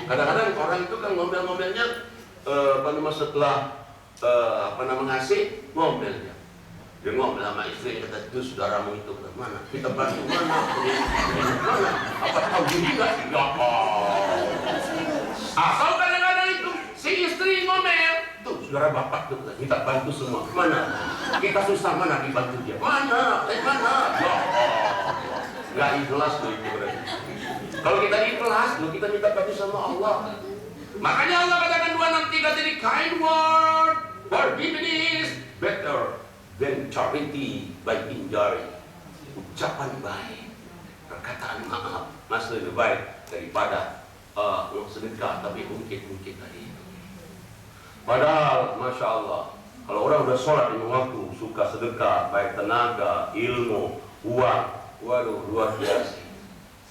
Kadang-kadang orang itu kan ngomel-ngomelnya setelah ngasih ngomelnya. Dia ngomel sama istri, kata itu saudaramu itu mana? Kita bantu mana? Mana? Apa tahu juga? Ya asal kadang-kadang itu si istri ngomel, tuh saudara bapak tuh kita bantu semua. Mana? Kita susah mana dibantu dia? Mana? Mana? Ya nggak ikhlas tuh itu berarti. Kalau kita ikhlas, kita minta bantu sama Allah. Makanya Allah katakan 263 tadi, kind word, forgiveness better than charity by injury. Ucapan baik, perkataan maaf masih lebih baik daripada sedekah tapi ungkit-ungkit tadi itu. Padahal Masya Allah, kalau orang udah sholat lima waktu, suka sedekah, baik tenaga, ilmu, uang, waduh luar biasa.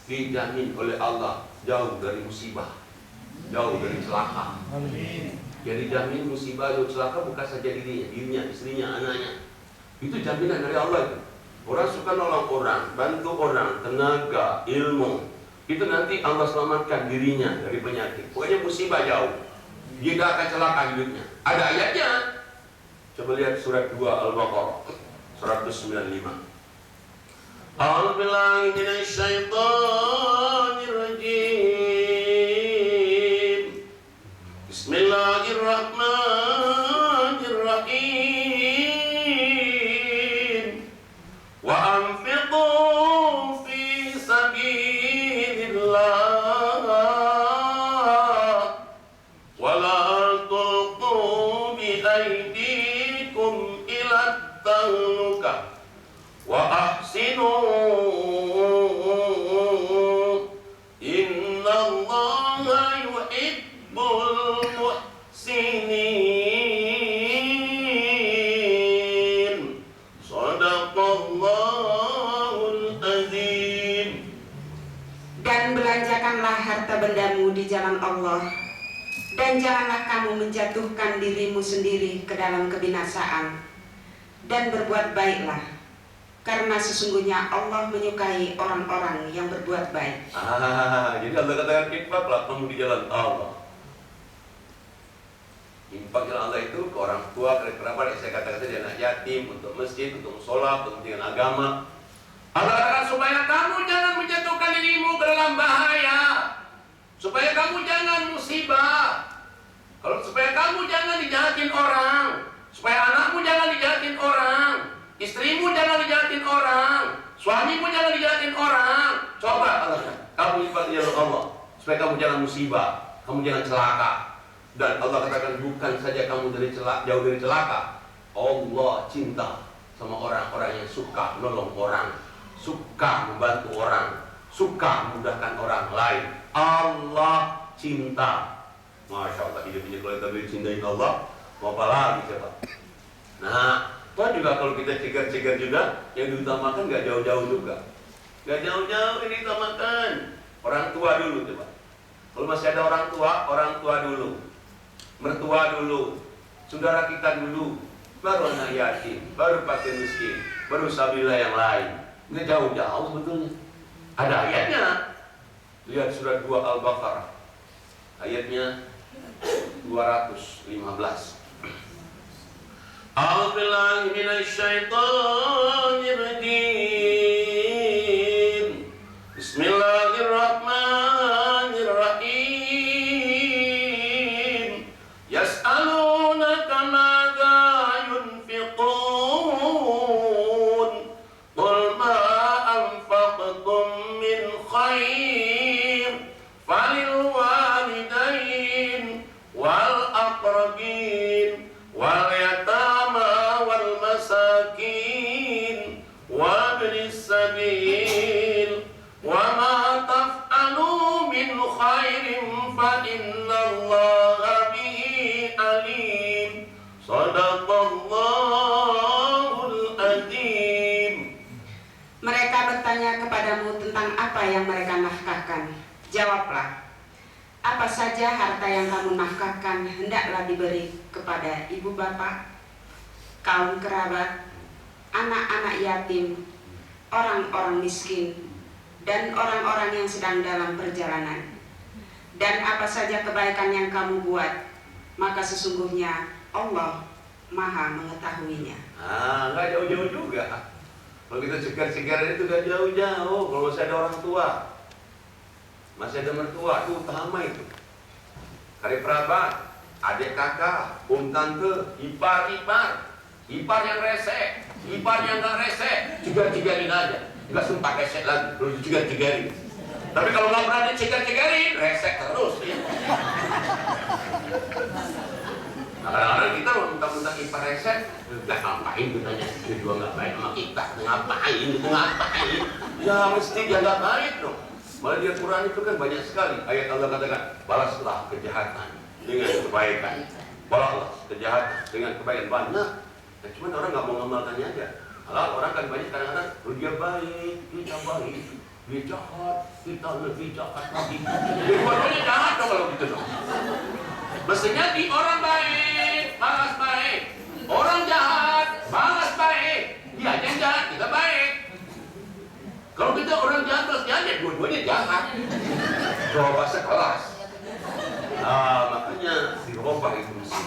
Dijamin oleh Allah jauh dari musibah, jauh dari celaka. Jadi jamin musibah atau celaka bukan saja dirinya, istrinya, anaknya. Itu jaminan dari Allah itu. Orang suka nolong orang, bantu orang, tenaga, ilmu. Itu nanti Allah selamatkan dirinya dari penyakit. Pokoknya musibah jauh. Dia tidak akan celaka hidupnya. Ada ayatnya. Coba lihat surat 2 Al-Baqarah 195. A'udzubillahi minasyaitonirrajim. Bismillahirrahmanirrahim. Wa anfiqu fi sabilillah wa la tulqu bi aydikum ila tahlukah wa ahsinu innallaha yuhibbul muhsinin. Shadaqallahul azim. Dan belanjakanlah harta bendamu di jalan Allah, dan janganlah kamu menjatuhkan dirimu sendiri ke dalam kebinasaan, dan berbuat baiklah, karena sesungguhnya Allah menyukai orang-orang yang berbuat baik. Jadi Allah katakan infaklah kamu di jalan Allah. Infak jalan Allah itu ke orang tua, ke kerabat, saya katakan tadi anak yatim, untuk masjid, untuk sholat, untuk kepentingan agama. Allah katakan supaya kamu jangan menjatuhkan dirimu ke dalam bahaya, supaya kamu jangan musibah, supaya kamu jangan dijahatin orang, supaya anakmu jangan dijahatin orang, istrimu jangan dijahatin orang, suamimu jangan dijahatin orang. Coba Allah, kamu infak di jalan Allah supaya kamu jangan musibah, kamu jangan celaka. Dan Allah katakan bukan saja kamu jauh dari celaka, Allah cinta sama orang-orang yang suka nolong orang, suka membantu orang, suka memudahkan orang lain. Allah cinta. Masya Allah, hidup ini kalau kita cintai Allah, mau apa lagi coba? Nah, toh juga kalau kita cegar-cegar juga, yang diutamakan nggak jauh-jauh juga. Nggak jauh-jauh ini utamakan orang tua dulu coba. Kalau masih ada orang tua dulu, mertua dulu, saudara kita dulu, baru anak yatim, baru fakir miskin, baru sabila yang lain. Nggak jauh-jauh sebetulnya. Ada ayatnya. Lihat surat 2 Al-Baqarah, ayatnya 215. A'udzubillahi minasyaitonirrajim. Bismillahirrahmanirrahim. Yas'alunaka madza yunfiqun. Qul ma anfaqtum min khair falil walidain wal aqrabin wal yatama wal masakin wabnis sabil wa ma taf'alu min khairin fa innallaha bihi alim. Shadaqallahul azim. Mereka bertanya kepadamu tentang apa yang mereka nafkahkan. Jawablah, apa saja harta yang kamu nafkahkan hendaklah diberi kepada ibu bapak, kaum kerabat, anak-anak yatim, orang-orang miskin, dan orang-orang yang sedang dalam perjalanan. dan apa saja kebaikan yang kamu buat, maka sesungguhnya Allah Maha mengetahuinya. Nggak jauh-jauh juga. Kalau kita cegar-cegar itu nggak jauh-jauh. Kalau masih ada orang tua, masih ada mertua, itu utama itu. Karib kerabat, adik kakak, tante, ipar yang rese, ipar yang nggak rese, cegar-cegarin aja. Nggak sempat rese lagi, perlu cegar-cegarin. Tapi kalau nggak pernah dicegar-cegarin, rese terus. Ya. Nah, kadang-kadang kita mentang-mentang ipar rese, udah ngapain ditanya, dia juga nggak baik sama kita, ngapain. Ya mesti dia nggak baik dong. Malah di Al-Quran itu kan banyak sekali ayat Allah katakan, balaslah kejahatan dengan kebaikan, balaslah kejahatan dengan kebaikan. Banyak, ya, cuman orang nggak mau ngamalkannya aja. Kalau orang kan banyak kadang-kadang, dia baik, kita baik, dia jahat, kita lebih jahat lagi. Jadi dua-duanya jahat dong kalau gitu dong. Mestinya di orang baik, balas baik, orang jahat, balas baik. Dia aja yang jahat, kita baik. Kalau kita orang jahat balas jahat, ya dua-duanya jahat. Coba sekelas. Makanya dirobah itu mesti.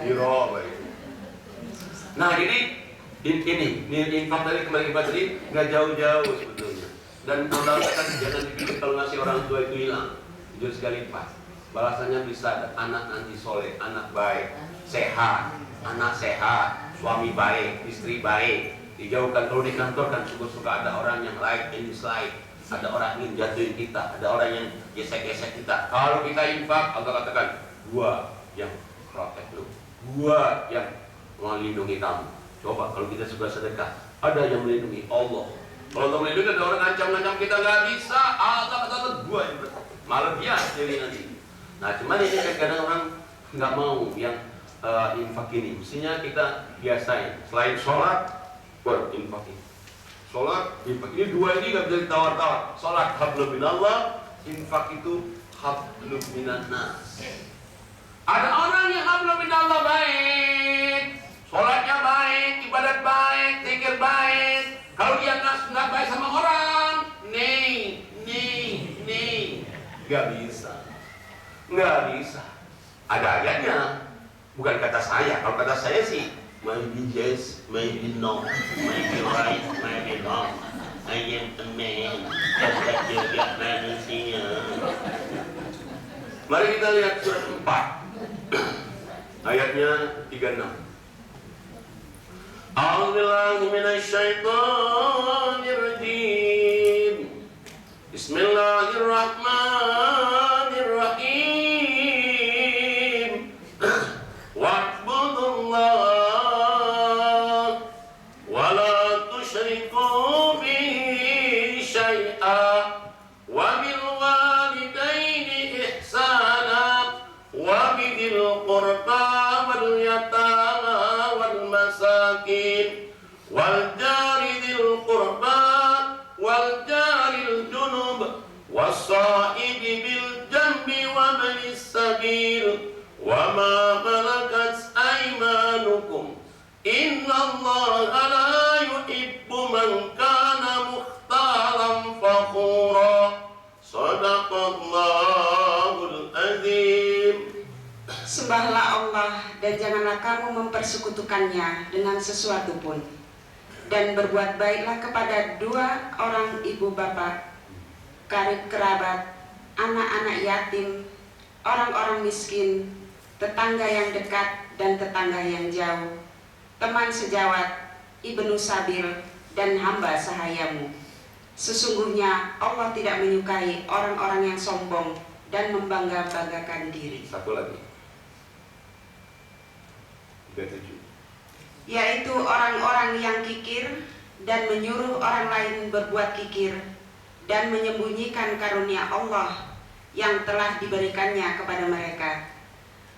Dirobah itu. Nah jadi ini infak tadi kembali ke tadi nggak jauh-jauh sebetulnya. Dan modal kan jangan dipikir kalau ngasih orang tua itu hilang. Jujur sekali Pak. Balasannya bisa ada anak nanti soleh, anak baik, sehat, anak sehat, suami baik, istri baik. Dijauhkan kalau di kantor kan suka ada orang yang like and dislike, ada orang yang jatuhin kita, ada orang yang gesek-gesek kita. Kalau kita infak, Allah katakan gua yang protect lu, gua yang melindungi kamu. Coba kalau kita suka sedekah, ada yang melindungi Allah. Kalau Allah melindungi, ada orang ngancam-ngancam kita nggak bisa. Allah kata gua yang bertakwa, malah dia jadi nanti. Nah cuman ini kadang orang nggak mau yang infak ini. Mestinya kita biasain. Selain sholat, baru infak ini. Sholat, infak ini dua ini nggak bisa ditawar-tawar. Sholat hablum minallah, infak itu hablum minan nas. Ada orang yang hablum minallah baik, sholatnya baik, ibadat baik, zikir baik. Kalau dia nggak baik sama orang, nih, nggak bisa. Nggak bisa. Ada ayatnya, bukan kata saya. Kalau kata saya sih, maybe yes, maybe no, maybe right, maybe wrong. I am a man, kata juga manusia. Mari kita lihat surat 4 ayatnya 36. A'udzubillahi minasyaitonir rajim. Bismillahirrahmanirrahim. Wa'budullah wa la tusyriku bihi syai'a wa bil walidaini ihsana wa bidil qurba wal yatama wal masakin wal jari dzil qurba wal jaril junub was-sa'ibi bil jambi wa ibnis sabil wa ma malakat aymanukum innallaha la yuhibbu man kana mukhtalan fakhura. Shadaqallahul azim. Sembahlah Allah dan janganlah kamu mempersekutukannya dengan sesuatu pun. Dan berbuat baiklah kepada dua orang ibu bapak, karib kerabat, anak-anak yatim, orang-orang miskin, tetangga yang dekat dan tetangga yang jauh, teman sejawat, ibnu sabil, dan hamba sahayamu. Sesungguhnya Allah tidak menyukai orang-orang yang sombong dan membangga-banggakan diri. Satu lagi. 37. Yaitu orang-orang yang kikir dan menyuruh orang lain berbuat kikir dan menyembunyikan karunia Allah yang telah diberikannya kepada mereka.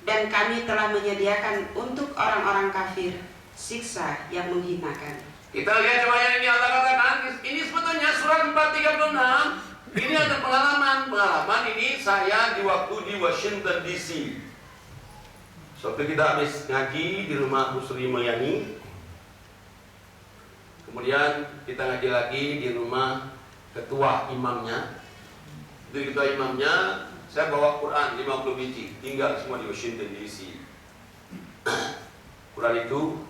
Dan kami telah menyediakan untuk orang-orang kafir siksa yang menghinakan. Kita lihat coba yang ini Allah katakan. Ini sebetulnya surat 436. Ini ada pengalaman ini saya di waktu di Washington DC. Suatu kita habis ngaji di rumah Bu Sri Mulyani. Kemudian kita ngaji lagi di rumah ketua imamnya. Jadi ketua imamnya Saya bawa Quran 50 biji, tinggal semua di Washington DC. Quran itu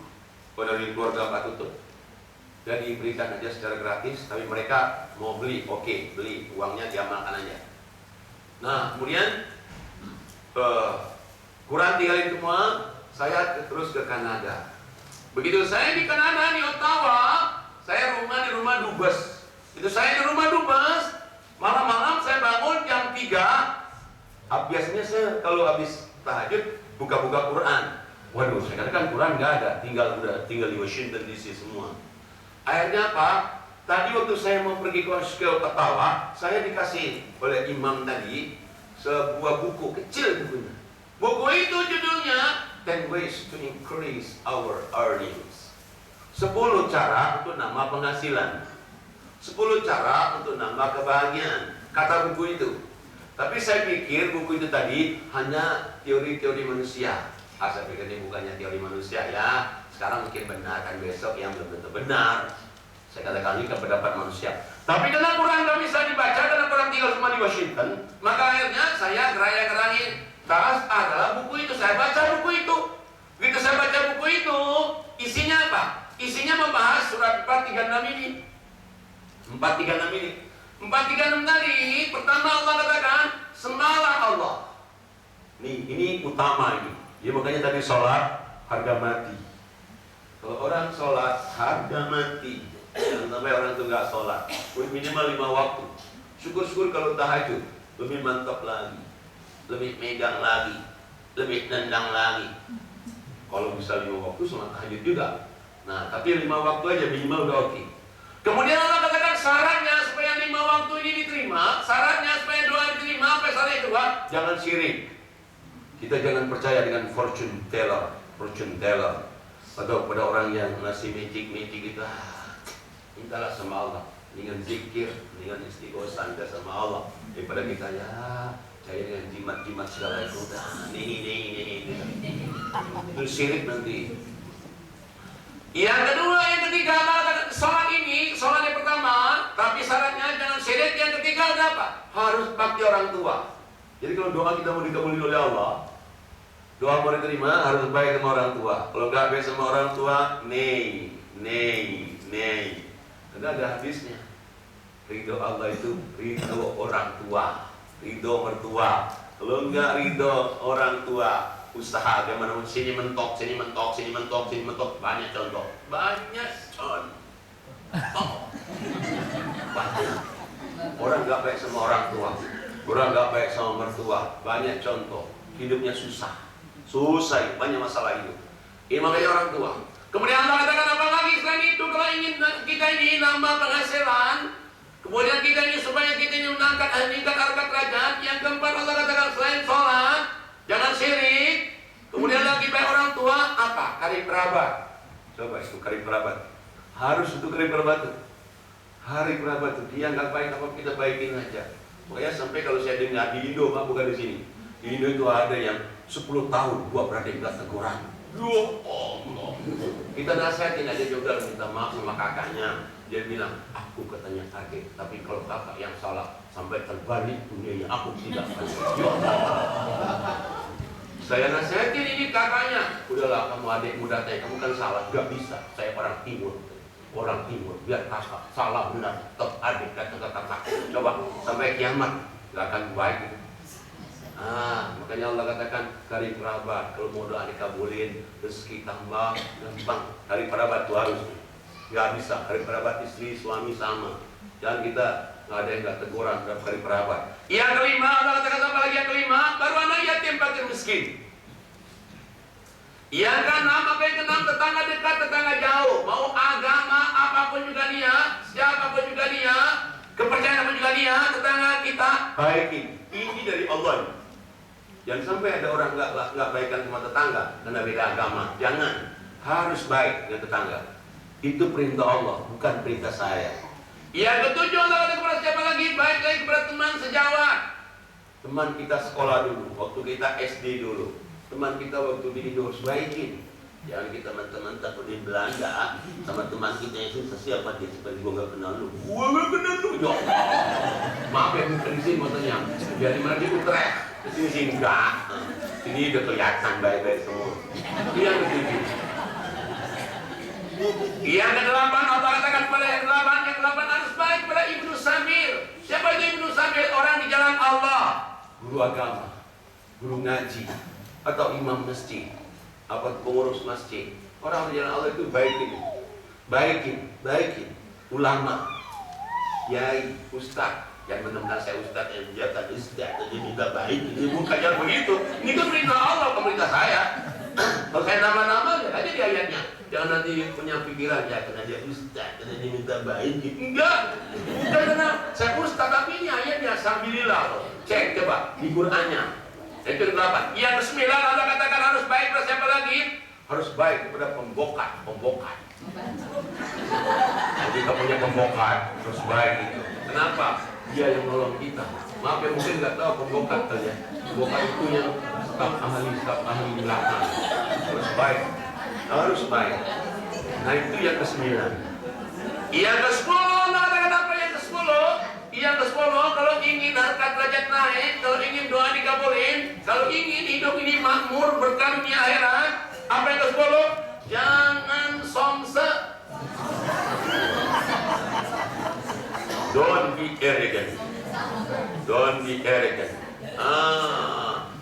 dari keluarga Pak Tutut. Jadi diberikan aja secara gratis, tapi mereka mau beli, oke, beli, uangnya diamalkan aja. Nah, kemudian Quran tinggalin semua, saya terus ke Kanada. Begitu saya di Kanada, di Ottawa, saya di rumah Dubes. Itu saya di rumah Dubes, malam-malam saya bangun jam 3. Biasanya saya kalau habis tahajud buka-buka Quran. Waduh, saya katakan Quran nggak ada, tinggal di Washington DC semua. Akhirnya apa? Tadi waktu saya mau pergi ke Ottawa, saya dikasih oleh imam tadi sebuah buku kecil bukunya. Buku itu judulnya 10 Ways to Increase Our Earnings. 10 cara untuk nambah penghasilan. 10 cara untuk nambah kebahagiaan. Kata buku itu. Tapi saya pikir buku itu tadi hanya teori-teori manusia. Saya pikir ini bukannya teori manusia ya. Sekarang mungkin benar, kan besok yang belum tentu benar. Saya katakan ini pendapat manusia. Tapi karena Quran nggak bisa dibaca, karena Quran tinggal semua di Washington, maka akhirnya saya gerayang-gerayangin. Tas adalah buku itu. Saya baca buku itu. Begitu saya baca buku itu, isinya apa? Isinya membahas surat 436 ini. 436 ini. 436 tadi, pertama Allah katakan, sembahlah Allah. Ini utama ini. Ya makanya tadi sholat harga mati. Kalau orang sholat harga mati, jangan sampai orang itu nggak sholat. Minimal 5 waktu. Syukur-syukur kalau tahajud lebih mantap lagi, lebih megang lagi, lebih nendang lagi. Kalau bisa 5 waktu sholat tahajud juga. Nah, tapi 5 waktu aja minimal udah oke. Kemudian Allah katakan syaratnya supaya 5 waktu ini diterima, syaratnya supaya doa diterima, apa syaratnya kedua? Jangan syirik. Kita jangan percaya dengan fortune teller, atau pada orang yang ngasih magic gitu. Mintalah sama Allah, dengan zikir, dengan istighosah sama Allah, daripada kita ya saya dengan jimat segala itu. Nih. Itu syirik nanti. Yang kedua, yang ketiga, sholat ini, sholat yang pertama, tapi syaratnya jangan syirik. Yang ketiga ada apa? Harus bakti orang tua. Jadi kalau doa kita mau dikabulin oleh Allah, doa mau diterima harus baik sama orang tua. Kalau nggak baik sama orang tua, nei. Karena ada hadisnya. Ridho Allah itu ridho orang tua, ridho mertua. Kalau nggak ridho orang tua, usaha bagaimana sini mentok, banyak contoh. Banyak. Orang nggak baik sama orang tua, orang nggak baik sama mertua, banyak contoh. Hidupnya susah, banyak masalah hidup. Ini makanya orang tua. Kemudian Allah katakan apa lagi selain itu? Kalau ingin kita ini nambah penghasilan, kemudian kita ini supaya kita ini meningkat harkat derajat. Yang keempat Allah katakan selain sholat, jangan syirik. Kemudian lagi baik orang tua, apa? Karib kerabat. Coba itu karib kerabat. Harus itu karib kerabat tuh. Karib kerabat tuh. Dia nggak baik apa kita baikin aja. Pokoknya sampai kalau saya dengar di Indo, bukan di sini. Di Indo itu ada yang 10 tahun gua beradik nggak teguran. Ya Allah. Kita nasihatin aja juga minta maaf sama kakaknya. Dia bilang, aku katanya kaget, tapi kalau kakak yang salah sampai terbalik dunianya, aku tidak akan. Ya Allah. Saya nasihatin ini kakaknya, udahlah kamu adik muda saya, kamu kan salah, gak bisa. Saya orang timur, biar kakak salah benar, tetap adik kata. Coba sampai kiamat gak akan baik. Makanya Allah katakan karib kerabat, kalau mau doa dikabulin, rezeki tambah, gampang. Karib kerabat itu harus. Gak bisa, karib kerabat istri, suami sama. Jangan kita nggak ada yang nggak teguran terhadap karib kerabat. Yang kelima, Allah katakan apa lagi yang kelima? Baru anak yatim fakir miskin. Yang keenam, apa yang keenam? Tetangga dekat, tetangga jauh. Mau agama apapun juga dia, siapapun juga dia, kepercayaan apapun juga dia, tetangga kita baikin. Ini dari Allah. Jangan sampai ada orang nggak baikan sama tetangga karena beda agama. Jangan, harus baik dengan tetangga. Itu perintah Allah, bukan perintah saya. Yang ketujuh, Allah kata kepada siapa lagi? Baik lagi kepada teman sejawat. Teman kita sekolah dulu, waktu kita SD dulu. Teman kita waktu di Indo, baikin. Jangan kita mentah-mentah di Belanda sama teman kita yang susah, siapa dia, seperti gua nggak kenal lu. Gua nggak kenal lu. Ya maaf ya, bukan di sini motonya. Biar di mana di Utrecht, di sini enggak. Ini udah kelihatan baik-baik semua. Yang ketujuh. Yang kedelapan, Allah katakan pada yang kedelapan harus baik pada Ibnu Samir. Siapa itu Ibnu Samir? Orang di jalan Allah, guru agama, guru ngaji, atau imam masjid, apa pengurus masjid. Orang di jalan Allah itu baikin. Ulama, kiai, ustaz. Yang menemukan saya ustaz, yang menjadikan ustaz, jadi minta baik. Ini bukan jangan begitu. Ini kan perintah Allah, pemerintah saya. Kalau saya nama-nama, lihat aja di ayatnya. Jangan nanti punya pikiran, ya karena dia ustaz, karena dia minta baik. Enggak. Karena saya ustaz, tapi ini ayatnya Alhamdulillah. Cek coba di Qur'annya. Itu ke-8. Yang ke-9 Allah katakan harus baik kepada siapa lagi? Harus baik kepada pembokat. Jadi kita punya pembokat, harus baik itu. Kenapa? Dia yang nolong kita. Maaf ya, mungkin nggak tahu pembokat saja. Pembokat itu yang staf ahli belakang. Harus baik. Nah itu yang ke-9. Yang ke-10, Allah katakan apa yang ke-10? Yang ke-10, kalau ingin harkat derajat naik, kalau ingin doa dikabulin, kalau ingin hidup ini makmur, berkarunia akhirat, apa yang ke-10? Jangan somse. Don't be arrogant.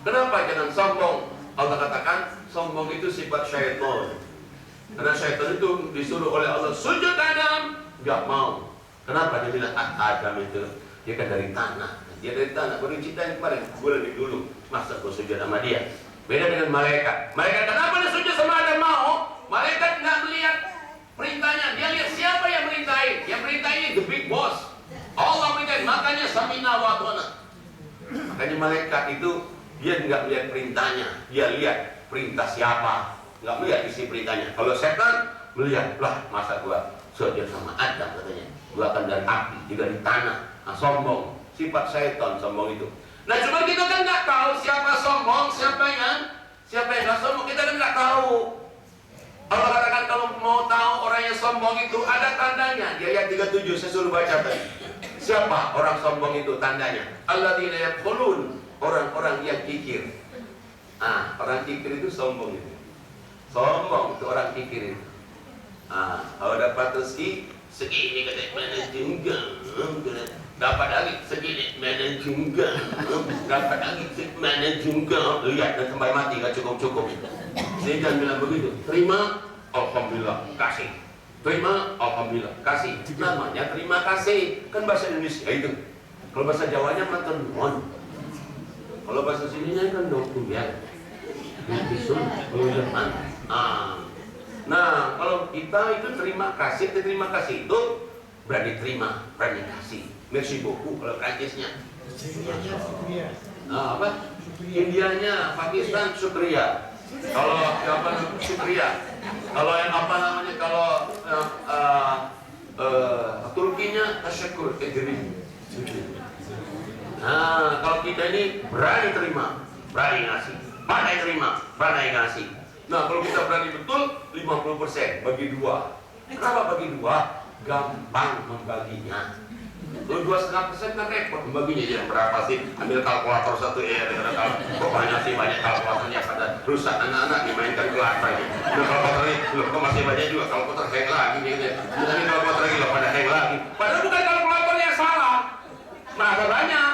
Kenapa jangan sombong? Allah katakan sombong itu sifat syaitan. Karena syaitan itu disuruh oleh Allah sujud Adam, nggak mau. Kenapa dia bilang Adam itu dia kan dari tanah. Dia dari tanah. Baru ceritain kemarin, gue lebih dulu masa gue sujud sama dia. Beda dengan malaikat. Malaikat kenapa dia sujud sama Adam mau? Malaikat nggak melihat perintahnya. Dia lihat siapa yang merintahin. Yang merintahin the big boss. Allah merintahin. Makanya samina wa ata'na. Makanya malaikat itu dia nggak melihat perintahnya. Dia lihat perintah siapa. Nggak melihat isi perintahnya. Kalau setan melihat, lah masa gua sujud sama Adam katanya. Gua akan dari api, juga di tanah. Nah, sombong. Sifat setan sombong itu. Nah cuma kita kan nggak tahu siapa sombong, siapa yang nggak sombong, kita kan nggak tahu. Allah katakan kalau mau tahu orang yang sombong itu ada tandanya. Di ayat 37 saya suruh baca tadi. Siapa orang sombong itu tandanya? Alladzina yaqulun, orang-orang yang kikir. Ah, orang kikir itu sombong itu. Sombong itu orang kikir itu. Ah, kalau dapat rezeki segini katanya mana juga. Dapat lagi segini mana juga. Dapat lagi mana juga. Lihat dan sampai mati gak cukup. Saya jangan bilang begitu. Terima, alhamdulillah, kasih. Terima, alhamdulillah, kasih. Namanya terima kasih. Kan bahasa Indonesia itu. Kalau bahasa Jawanya makan non. Kalau bahasa sininya kan dokter ya. Bisul, ulama. Nah, kalau kita itu terima kasih itu berarti terima, berarti kasih. Merci beaucoup kalau Prancisnya. Apa? Indianya, Pakistan, syukriya. Kalau apa namanya syukriya. Kalau yang apa namanya kalau Turkinya tasyakur ejri. Nah, kalau kita ini berani terima, berani ngasih, pandai terima, pandai ngasih. Nah, kalau kita berani betul 50% bagi 2. Kenapa bagi 2? Gampang membaginya. Kalau 2,5% kan repot membaginya. Jadi berapa sih? Ambil kalkulator satu ya. Pokoknya sih banyak kalkulatornya pada rusak anak-anak dimainkan kelas lagi. Nah, kalkulator ini, loh kok masih banyak juga kalkulator hang lagi gitu. Ini kalkulator lagi loh pada hang lagi. Padahal bukan kalkulatornya yang salah. Masa banyak.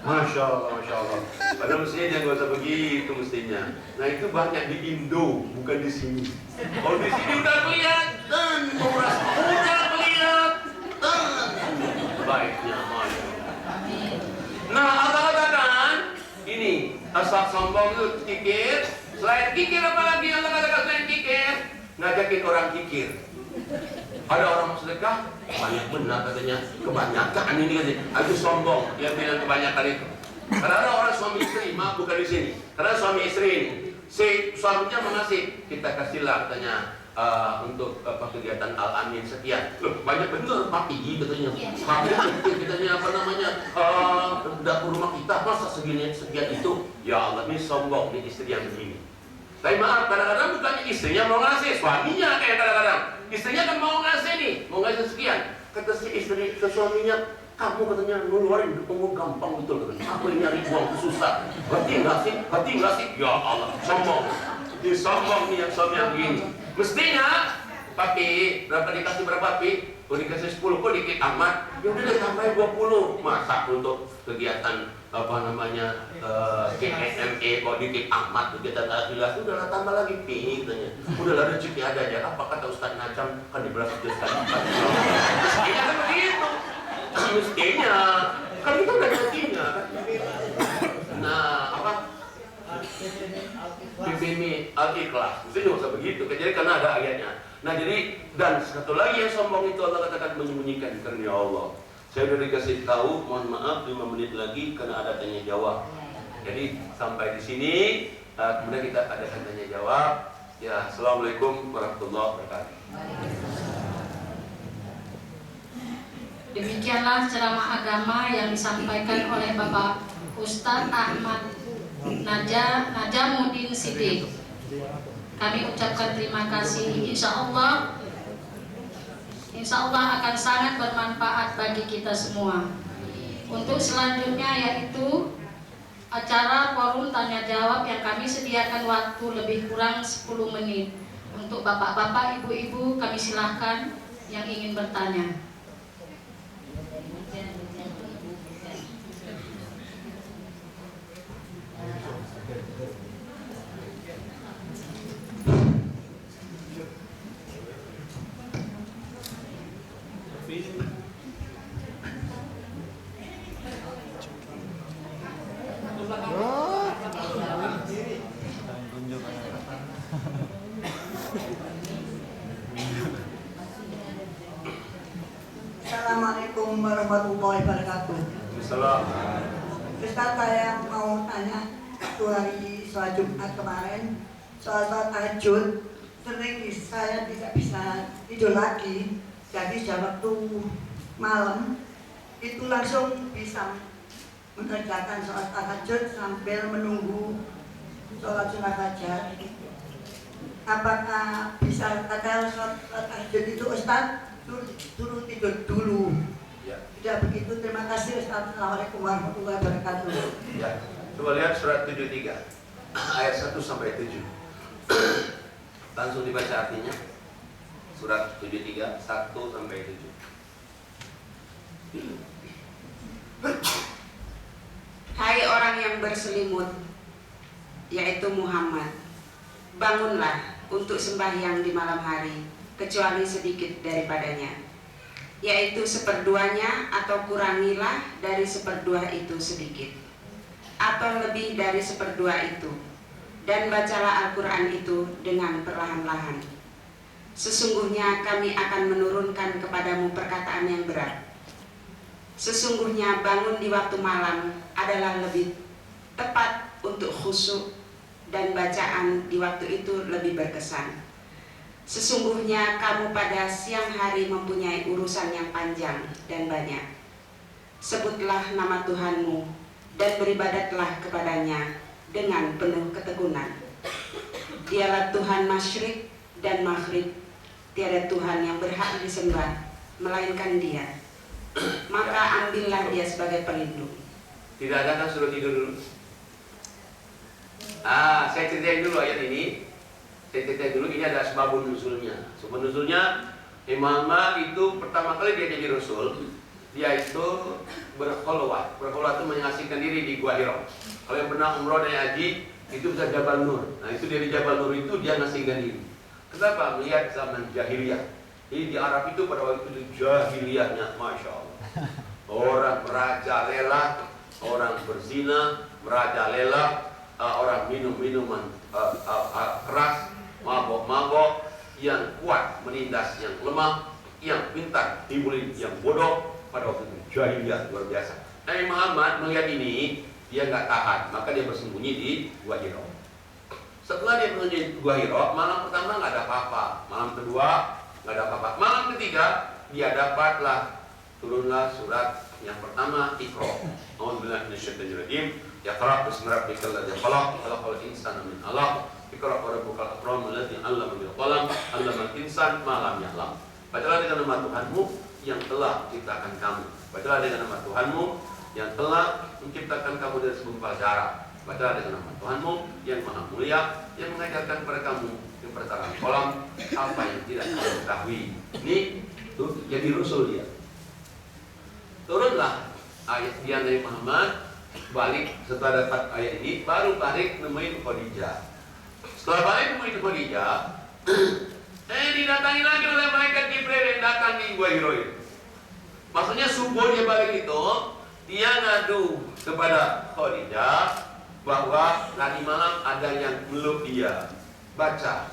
Masya Allah. Padahal mestinya jangan usah begitu mestinya. Nah itu banyak di Indo, bukan di sini. Kalau di sini udah kelihatan, udah kelihatan. Baiknya, Masya Allah. Nah, Allah katakan ini asal sombong itu kikir. Selain kikir apa lagi Allah katakan selain kikir? Ngajakin orang kikir. Ada orang sedekah, banyak benar katanya, kebanyakan ini katanya, itu sombong, dia bilang kebanyakan itu. Karena ada orang suami istri, maaf bukan di sini. Karena suami istri ini, si suaminya mengasih, kita kasihlah katanya untuk kegiatan Al-Amin sekian. Loh, banyak benar, papi katanya. Papi katanya apa namanya, dapur rumah kita masa sekian itu. Ya Allah, ini sombong, ini istri yang begini. Tapi maaf, kadang-kadang bukannya istrinya mau ngasih, suaminya kayak kadang-kadang. Istrinya kan mau ngasih nih, mau ngasih sekian. Kata si istri ke suaminya, kamu katanya ngeluarin kamu gampang betul katanya. Aku yang nyari uang itu susah. Berarti enggak sih? Berarti enggak sih? Ya Allah, sombong. Dia sombong nih yang suami yang begini. Mestinya, papi, berapa dikasih berapa papi? Kok dikasih 10, kok dikit amat? Ya udah deh tambahin 20. Masa untuk kegiatan apa namanya KME kok dikit amat kegiatan alhamdulillah udahlah tambah lagi pi katanya. Udahlah rezeki ada aja. Apa kata Ustaz Najam kan dibelas Ustaz. Mestinya kan begitu. Mestinya kan itu udah rezekinya kan. Nah apa? Bibimi al-ikhlas. Mestinya nggak usah begitu. Jadi karena ada ayatnya. Nah jadi dan satu lagi yang sombong itu Allah katakan menyembunyikan karena Allah. Saya sudah dikasih tahu, mohon maaf 5 menit lagi karena ada tanya jawab. Jadi sampai di sini, kemudian kita adakan tanya jawab. Ya, assalamualaikum warahmatullahi wabarakatuh. Demikianlah ceramah agama yang disampaikan oleh Bapak Ustadz Ahmad Najamuddin Siddiq. Kami ucapkan terima kasih. Insya Allah akan sangat bermanfaat bagi kita semua. Untuk selanjutnya yaitu acara forum tanya jawab yang kami sediakan waktu lebih kurang 10 menit. Untuk bapak-bapak, ibu-ibu kami silahkan yang ingin bertanya. Assalamualaikum warahmatullahi wabarakatuh. Assalamualaikum. Ustaz, saya mau tanya, waktu hari sholat Jumat kemarin, sholat tahajud, sering saya tidak bisa tidur lagi. Jadi jam waktu malam itu langsung bisa mengerjakan sholat tahajud sambil menunggu sholat sunat fajar. Apakah bisa ada sholat tahajud itu Ustaz suruh tidur dulu? Ya. Tidak begitu. Terima kasih Ustaz. Assalamualaikum warahmatullahi wabarakatuh. Ya. Coba lihat surat 73 ayat 1 sampai 7. Langsung dibaca artinya. Surat 73 1 sampai 7. Hai orang yang berselimut, yaitu Muhammad, bangunlah untuk sembahyang di malam hari, kecuali sedikit daripadanya, yaitu seperduanya, atau kurangilah dari seperdua itu sedikit, atau lebih dari seperdua itu, dan bacalah Al-Quran itu dengan perlahan-lahan. Sesungguhnya kami akan menurunkan kepadamu perkataan yang berat. Sesungguhnya bangun di waktu malam adalah lebih tepat untuk khusyuk, dan bacaan di waktu itu lebih berkesan. Sesungguhnya kamu pada siang hari mempunyai urusan yang panjang dan banyak. Sebutlah nama Tuhanmu dan beribadatlah kepadanya dengan penuh ketekunan. Dialah Tuhan Masyrik dan Maghrib. Tiada Tuhan yang berhak disembah melainkan Dia. Maka ambillah Dia sebagai pelindung. Tidak ada kan suruh tidur dulu? Saya ceritain dulu ayat ini. Saya ceritain dulu, ini ada sebabun nuzulnya. Sebabun nuzulnya, Imam Ahmad itu pertama kali dia jadi Rasul, dia itu berkholwah. Berkholwah itu mengasingkan diri di Gua Hira. Kalau yang pernah umroh dan haji, itu bisa Jabal Nur. Nah itu dari Jabal Nur itu dia ngasingkan diri. Kenapa? Melihat zaman jahiliyah. Jadi di Arab itu pada waktu itu jahiliyahnya, Masya Allah. Orang merajalela, orang berzina, merajalela, orang minum minuman keras, mabok-mabok, yang kuat menindas yang lemah, yang pintar dibully yang bodoh. Pada waktu itu jahiliyah luar biasa. Nabi Muhammad melihat ini, dia nggak tahan, maka dia bersembunyi di Gua Hira. Setelah dia bersembunyi di Gua Hira, malam pertama nggak ada apa-apa, malam kedua nggak ada apa-apa, malam ketiga dia dapatlah turunlah surat yang pertama, Iqra. A'udzubillahi minasyaitonir rajim. Iqra bismi rabbikal ladzi khalaq, khalaqal insana min 'alaq. Iqra wa rabbukal akram alladzi 'allama bil qalam, 'allamal insana ma lam ya'lam. Bacalah dengan nama Tuhanmu yang telah menciptakan kamu. Bacalah dengan nama Tuhanmu yang telah menciptakan kamu dari segumpal darah. Bacalah dengan nama Tuhanmu yang maha mulia, yang mengajarkan kepada kamu yang perkara kolam apa yang tidak kamu ketahui. Ini tuh jadi Rasul dia. Turunlah ayat dia Nabi Muhammad, balik setelah dapat ayat ini, baru balik nemuin Khadijah. Setelah balik nemuin Khadijah, didatangi lagi oleh malaikat Jibril yang datang di Gua Hiro. Maksudnya subuh dia balik itu, dia ngadu kepada Khadijah bahwa tadi malam ada yang meluk dia. Baca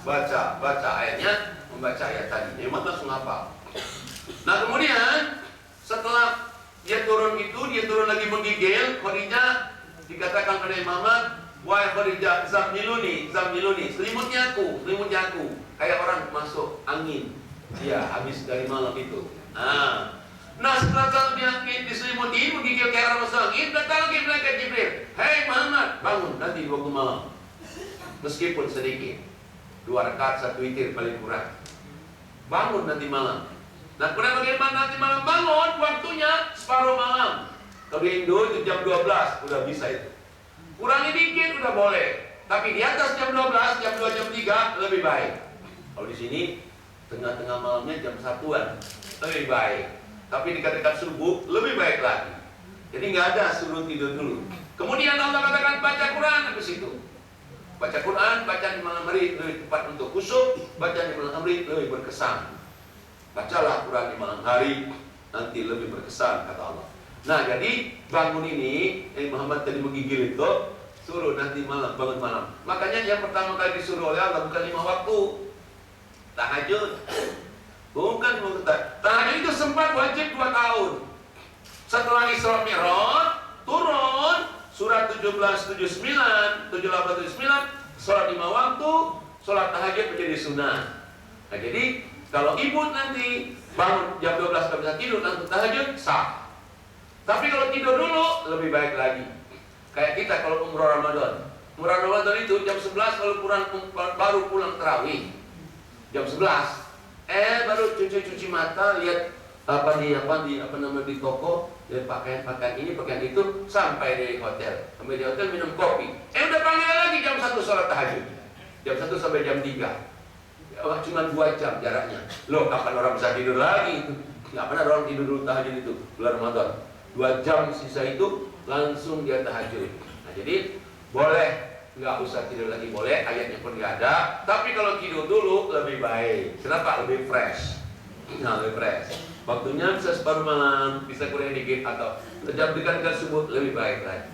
ayatnya, membaca ayat tadi. Memang langsung hafal. Nah kemudian setelah dia turun itu, dia turun lagi menggigil. Khadijah dikatakan oleh Muhammad, wahai Khadijah, zamiluni, selimutnya aku. Kayak orang masuk angin. Ya, habis dari malam itu. Nah setelah dia diselimuti, menggigil kayak orang masuk angin, datang lagi malaikat Jibril. Hei Muhammad, bangun nanti waktu malam. Meskipun sedikit, 2 rakaat 1 witir paling kurang. Bangun nanti malam. Nah kemudian bagaimana nanti malam bangun? Waktunya separuh malam. Kalau di Indo itu jam 12 udah bisa itu. Kurangi dikit udah boleh. Tapi di atas jam 12, jam 2, jam 3 lebih baik. Kalau di sini tengah-tengah malamnya jam 1-an lebih baik. Tapi dekat-dekat subuh lebih baik lagi. Jadi nggak ada suruh tidur dulu. Kemudian Allah katakan baca Quran habis itu. Baca Quran, baca di malam hari lebih tepat untuk khusyuk, baca di malam hari lebih berkesan. Bacalah Quran di malam hari, nanti lebih berkesan kata Allah. Nah jadi bangun ini, Muhammad tadi menggigil itu, suruh nanti malam, bangun malam. Makanya yang pertama kali disuruh oleh Allah bukan 5 waktu, tahajud. Bukan tahajud itu sempat wajib 2 tahun. Setelah Isra Mi'raj turun surat 17, 79, 78, 79, sholat 5 waktu, sholat tahajud menjadi sunnah. Nah jadi kalau ibu nanti bangun jam 12 nggak bisa tidur langsung tahajud sah. Tapi kalau tidur dulu lebih baik lagi. Kayak kita kalau umroh Ramadan. Umroh Ramadan itu jam 11 baru pulang tarawih. Jam 11. Baru cuci mata, lihat di toko, lihat pakaian ini, pakaian itu, sampai di hotel. Sampai di hotel minum kopi. Udah panggil lagi jam 1 sholat tahajud. Jam 1 sampai jam 3. Cuma 2 jam jaraknya. Loh, kapan orang bisa tidur lagi itu? Nggak pernah orang tidur dulu tahajud itu bulan Ramadan. 2 jam sisa itu langsung dia tahajud. Nah jadi boleh. Nggak usah tidur lagi boleh, ayatnya pun nggak ada. Tapi kalau tidur dulu lebih baik. Kenapa? Lebih fresh. Nah, lebih fresh. Waktunya bisa separuh malam, bisa kurang dikit atau jam dekat subuh lebih baik lagi.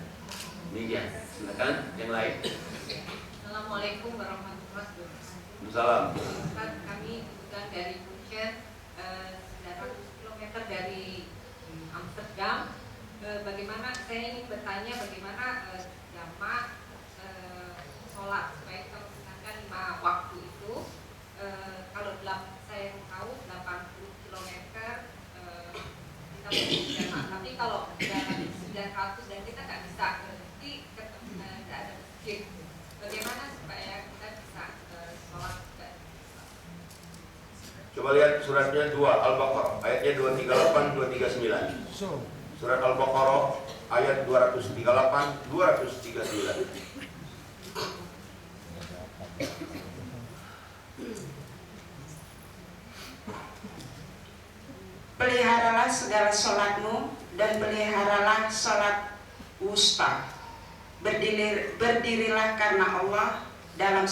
Demikian. Silakan yang lain. Assalamualaikum warahmatullahi wabarakatuh. Salam. Kami kebetulan dari Punchen, 900 km dari Amsterdam. Bagaimana saya ingin bertanya bagaimana jamaah sholat supaya kita menggunakan 5 waktu itu. Kalau saya tahu 80 km kita berjamaah, tapi kalau dari 900 dan kita nggak bisa berarti nggak ada masjid. Bagaimana supaya kita bisa sholat? Coba lihat suratnya 2 Al-Baqarah ayatnya 238 239. Surat Al-Baqarah ayat 238 239. Peliharalah segala sholatmu dan peliharalah sholat wusta. Berdirilah karena Allah dalam